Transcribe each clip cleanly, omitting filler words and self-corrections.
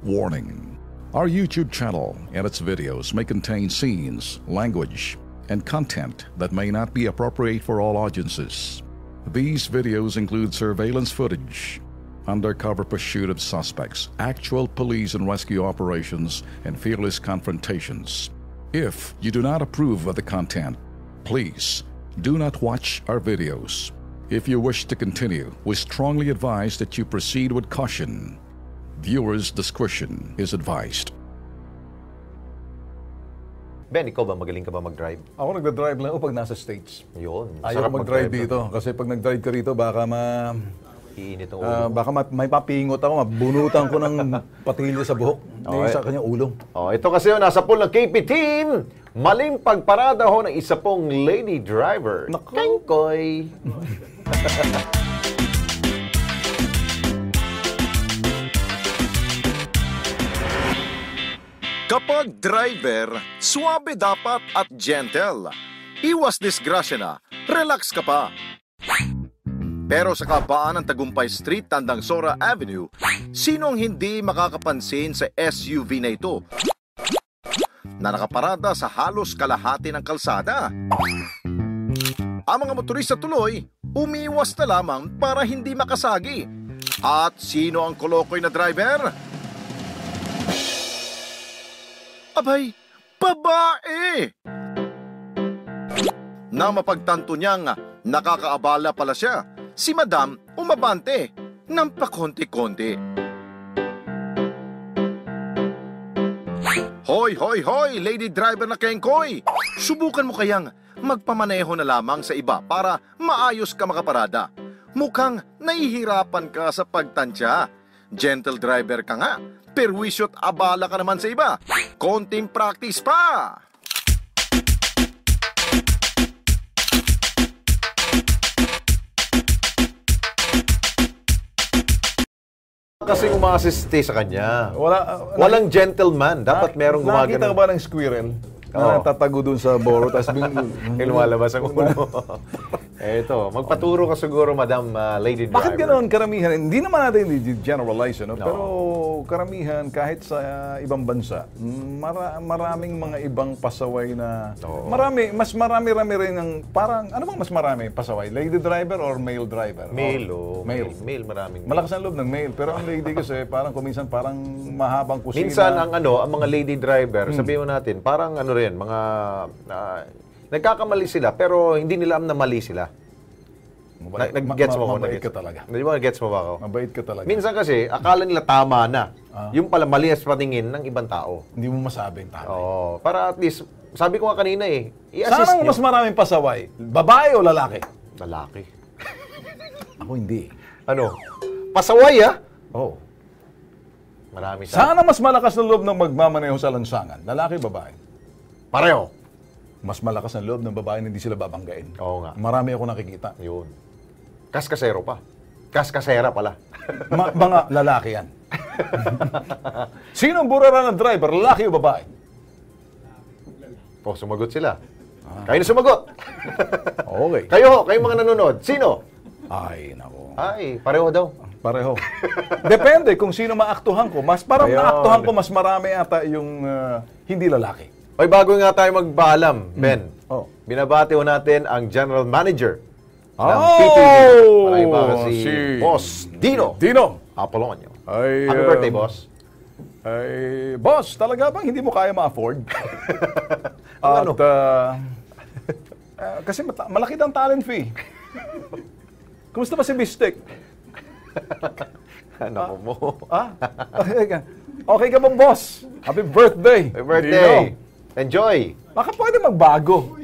Warning. Our YouTube channel and its videos may contain scenes, language, and content that may not be appropriate for all audiences. These videos include surveillance footage, undercover pursuit of suspects, actual police and rescue operations, and fearless confrontations. If you do not approve of the content, please do not watch our videos. If you wish to continue, we strongly advise that you proceed with caution. Viewers' discretion is advised. Ben, ikaw ba? Magaling ka ba mag-drive? Ako nagda-drive lang ako pag nasa States. Yun. Ayaw mag-drive dito. Kasi pag nag-drive ka rito, baka iinit ang ulo. baka may papingot ako, mabunutan ko ng patilyo sa buhok. Okay. Sa kanyang ulo. Ito kasi nasa pool ng KP Team. Maling pagparada ho ng isa pong lady driver. Kangkoy. Kapag driver, suabe dapat at gentle. Iwas disgrasya na, relax ka pa. Pero sa kabaan ng Tagumpay Street, Tandang Sora Avenue, sino ang hindi makakapansin sa SUV na ito na nakaparada sa halos kalahati ng kalsada? Ang mga motorista tuloy, umiwas na lamang para hindi makasagi. At sino ang kolokoy na driver? Abay, babae! Na mapagtanto niyang nakakaabala pala siya, si Madam umabante ng pakonti-konti. Hoy, hoy, hoy, lady driver na kengkoy! Subukan mo kayang magpamaneho na lamang sa iba para maayos ka makaparada. Mukhang nahihirapan ka sa pagtansya. Gentle driver ka nga, perwisyo't abala ka naman sa iba. Konting practice pa! Kasi umaasiste sa kanya. Walang gentleman. Dapat merong gumagano. Nakita ka ba ng squirrel? Na tatago dun sa boro, tapos lumalabas ang ulo. Eto, magpaturo ka siguro, Madam Lady Driver. Bakit ganoon karamihan? Hindi naman natin generalize, no? Pero karamihan, kahit sa ibang bansa, maraming mga ibang pasaway na... Mas marami-rami rin ng... Parang, ano bang mas marami pasaway? Lady driver or male driver? Male, Male, maraming. Malakas ang loob ng male. Pero ang lady kasi, parang kuminsan parang mahabang kusina. Minsan, ang mga lady driver, sabihin mo natin, parang mga nagkakamali sila pero hindi nila alam na mali sila. Nag-gets mo ako? Mabait ka talaga. Di ba nag-gets mo ba ako? Mabait ka talaga. Minsan kasi, akala nila tama na. Yung pala mali sa patingin ng ibang tao. Hindi mo masabi yung tama. Para at least, sabi ko nga kanina i-assist nyo. Saan mas maraming pasaway? Babae o lalaki? Lalaki. Ako hindi. Ano? Pasaway Oo. Marami sa... Sana mas malakas na loob ng magmamaneho sa lansangan? Lalaki o babae? Pareho. Mas malakas ang loob ng babae na hindi sila babanggain. Oo nga. Marami ako nakikita. Yun. Kaskasero pa. Kaskasera pala. Mga lalaki yan. Sino ang burara ng driver? Lalaki o babae? Sumagot sila. Kayo na sumagot. Okay. Kayo mga nanonood. Sino? Ay, nako. Ay, pareho daw. Pareho. Depende kung sino maaktuhan ko. Parang naaktuhan ko, mas marami ata yung hindi lalaki. Oy, bago nga tayo magpaalam, Ben, binabati ho natin ang General Manager ng PTV. Maraming ba si Boss Dino Apolonio. Happy birthday, Boss. Ay, Boss, talaga bang hindi mo kaya ma-afford? Kasi malaki ang talent fee. Kumusta ba si Bistek? Ano mo? Okay ka bang, Boss? Happy birthday! Happy birthday! Enjoy! Baka pwede magbago.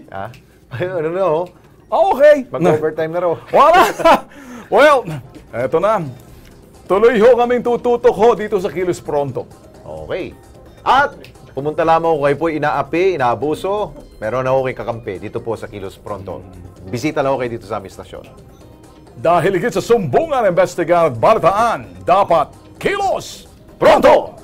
I don't know. Okay. Mag-overtime na raw. Wala! Well, eto na. Tuloy ho kaming tututok ho dito sa Kilos Pronto. Okay. At pumunta lamang ko kayo po inaapi, inaabuso. Meron na ho kayo kakampi dito po sa Kilos Pronto. Bisita lang ho kayo dito sa aming stasyon. Dahil higit sa sumbungan, investigahan at balitaan, dapat Kilos Pronto!